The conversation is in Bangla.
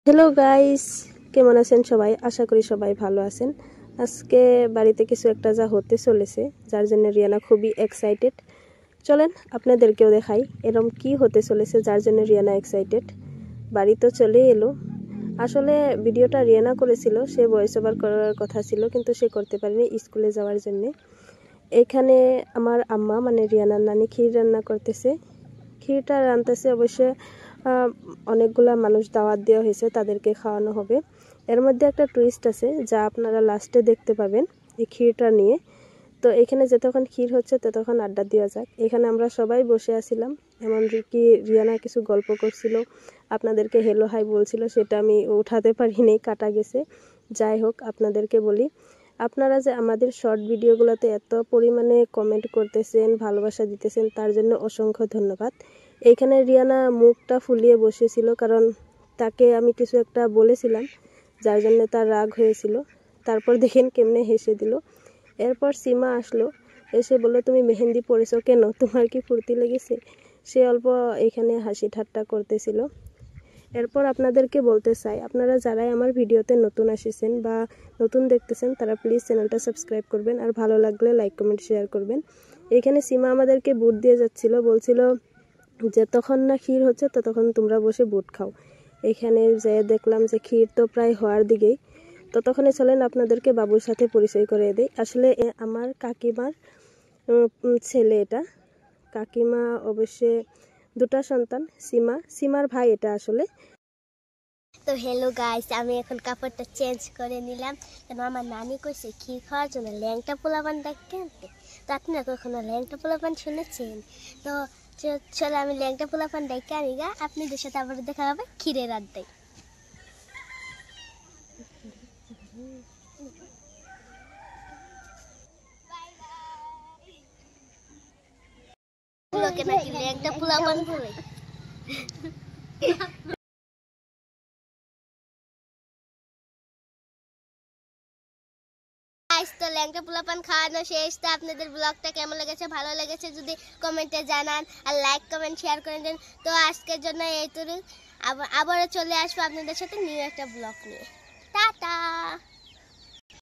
হ্যালো গাইস, কেমন আছেন সবাই? আশা করি সবাই ভালো আছেন। আজকে বাড়িতে কিছু একটা যা হতে চলেছে, যার জন্য রিয়ানা খুবই এক্সাইটেড। চলেন আপনাদেরকেও দেখাই এরকম কি হতে চলেছে যার জন্য রিয়ানা এক্সাইটেড। বাড়ি তো চলে এলো। আসলে ভিডিওটা রিয়ানা করেছিল, সে ভয়েস ওভার করার কথা ছিল কিন্তু সে করতে পারেনি স্কুলে যাওয়ার জন্যে। এখানে আমার আম্মা মানে রিয়ানার নানি ক্ষীর রান্না করতেছে। ক্ষীরটা রান্নাতেছে অবশ্য অনেকগুলা মানুষ দাওয়াত দেওয়া হয়েছে, তাদেরকে খাওয়ানো হবে। এর মধ্যে একটা টুইস্ট আছে যা আপনারা লাস্টে দেখতে পাবেন এই ক্ষীরটা নিয়ে। তো এখানে যতক্ষণ ক্ষীর হচ্ছে ততক্ষণ আড্ডা দেওয়া যাক। এখানে আমরা সবাই বসে আছিলাম, এমনকি রিয়ানা কিছু গল্প করছিল, আপনাদেরকে হেলো হাই বলছিল, সেটা আমি উঠাতে পারিনি, কাটা গেছে। যাই হোক, আপনাদেরকে বলি, আপনারা যে আমাদের শর্ট ভিডিওগুলোতে এত পরিমাণে কমেন্ট করতেছেন, ভালোবাসা দিতেছেন, তার জন্য অসংখ্য ধন্যবাদ। এইখানে রিয়ানা মুখটা ফুলিয়ে বসেছিল, কারণ তাকে আমি কিছু একটা বলেছিলাম যার জন্য তার রাগ হয়েছিল। তারপর দেখেন কেমনে হেসে দিল। এরপর সীমা আসলো, এসে বললো, তুমি মেহেন্দি পরেছো কেন, তোমার কি ফুর্তি লেগেছে? সে অল্প এখানে হাসি ঠাট্টা করতেছিল। এরপর আপনাদেরকে বলতে চাই, আপনারা যারাই আমার ভিডিওতে নতুন আসেছেন বা নতুন দেখতেছেন তারা প্লিজ চ্যানেলটা সাবস্ক্রাইব করবেন, আর ভালো লাগলে লাইক কমেন্ট শেয়ার করবেন। এখানে সীমা আমাদেরকে বুট দিয়ে যাচ্ছিল, বলছিল যতক্ষণ না ক্ষীর হচ্ছে ততক্ষণ তোমরা বসে বুট খাও। এখানে যে দেখলাম যে ক্ষীর তো প্রায় হওয়ার দিকেই। ততক্ষণে চলেন আপনাদেরকে বাবুর সাথে পরিচয় করে দেই। আসলে আমার কাকিমার ছেলে এটা। কাকিমা অবশ্যই দুটা সন্তান, সীমার ভাই এটা আসলে। তো হ্যালো গাইস, আমি এখন কাপড়টা চেঞ্জ করে নিলাম, কারণ আমার নানি কইছে ক্ষীর খাওয়ার জন্য ল্যাংটা পোলাপান ডাকতে আনতে। তো আপনারা কখনো ল্যাংটা পোলাপান শুনেছেন? তো চলে আমি ল্যাংটা পোলাপান ডাকতে আনি গা, আপনাদের সাথে আবার দেখা হবে ক্ষীরের আড্ডায়। লোকে নাকি ল্যাংটা পোলাপান বলে। তো ল্যাংটা পোলাপান খাওয়ানো শেষ। তো আপনাদের ব্লগটা কেমন লেগেছে, ভালো লেগেছে যদি কমেন্টে জানান, আর লাইক কমেন্ট শেয়ার করে দেন। তো আজকের জন্য এইটুকু, আবারও চলে আসবো আপনাদের সাথে নিউ একটা ব্লগ নিয়ে। টাটা।